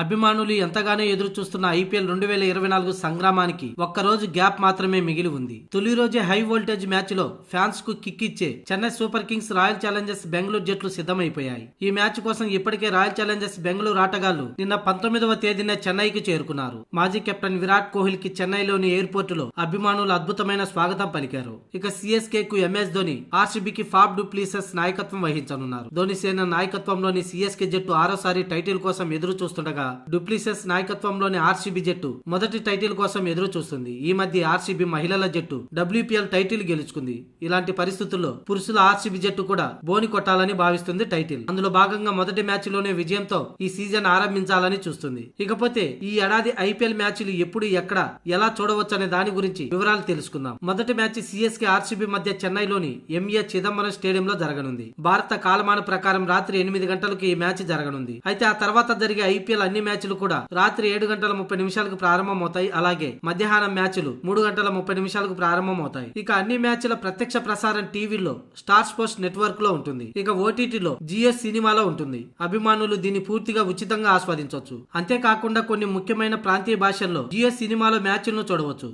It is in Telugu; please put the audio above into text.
అభిమానులు ఎంతగానో ఎదురు చూస్తున్న ఐపీఎల్ 2024 సంగ్రామానికి ఒక్కరోజు గ్యాప్ మాత్రమే మిగిలి ఉంది. తొలి రోజే హై వోల్టేజ్ మ్యాచ్ లో ఫ్యాన్స్ కు కిక్ ఇచ్చే Chennai super Kings royal Challengers Bengaluru జట్లు సిద్ధమైపోయాయి. ఈ మ్యాచ్ కోసం ఇప్పటికే రాయల్ ఛాలెంజర్స్ బెంగళూరు ఆటగాళ్లు నిన్న 19వ తేదీన చెన్నైకి చేరుకున్నారు. మాజీ కెప్టెన్ విరాట్ కోహ్లీకి చెన్నైలోని ఎయిర్పోర్టులో అభిమానులు అద్భుతమైన స్వాగతం పలికారు. ఇక సిఎస్కే కు MS Dhoni, ఆర్సీబీకి Faf do pleases నాయకత్వం వహించనున్నారు. ధోని సేన నాయకత్వంలోని సిఎస్కే జట్టు ఆరోసారి టైటిల్ కోసం ఎదురు చూస్తుండగా డూప్లిసెస్ నాయకత్వంలోని ఆర్సీబీ జట్టు మొదటి టైటిల్ కోసం ఎదురు చూస్తుంది. ఈ మధ్య ఆర్సీబీ మహిళల జట్టు WPL టైటిల్ గెలుచుకుంది. ఇలాంటి పరిస్థితుల్లో పురుషుల ఆర్సీబీ జట్టు కూడా బోని కొట్టాలని భావిస్తుంది టైటిల్. అందులో భాగంగా మొదటి మ్యాచ్ లోనే విజయంతో ఈ సీజన్ ఆరంభించాలని చూస్తుంది. ఇకపోతే ఈ ఏడాది ఐపీఎల్ మ్యాచ్లు ఎప్పుడు, ఎక్కడ, ఎలా చూడవచ్చనే దాని గురించి వివరాలు తెలుసుకుందాం. మొదటి మ్యాచ్ సిఎస్కే ఆర్సీబీ మధ్య చెన్నైలోని ఎంఏ చిదంబరం స్టేడియంలో జరగనుంది. భారత కాలమాన ప్రకారం రాత్రి 8 గంటలకు ఈ మ్యాచ్ జరగనుంది. అయితే ఆ తర్వాత జరిగే ఐపీఎల్ అన్ని మ్యాచ్లు కూడా రాత్రి 7:30 ప్రారంభమవుతాయి. అలాగే మధ్యాహ్నం మ్యాచ్లు 3:30 ప్రారంభమవుతాయి. ఇక అన్ని మ్యాచ్ల ప్రత్యక్ష ప్రసారం టీవీలో స్టార్ స్పోర్ట్స్ నెట్వర్క్ లో ఉంటుంది. ఇక ఓటీటీలో జిఎస్ సినిమాలో ఉంటుంది. అభిమానులు దీన్ని పూర్తిగా ఉచితంగా ఆస్వాదించవచ్చు. అంతేకాకుండా కొన్ని ముఖ్యమైన ప్రాంతీయ భాషల్లో జిఎస్ సినిమాలో మ్యాచ్లను చూడవచ్చు.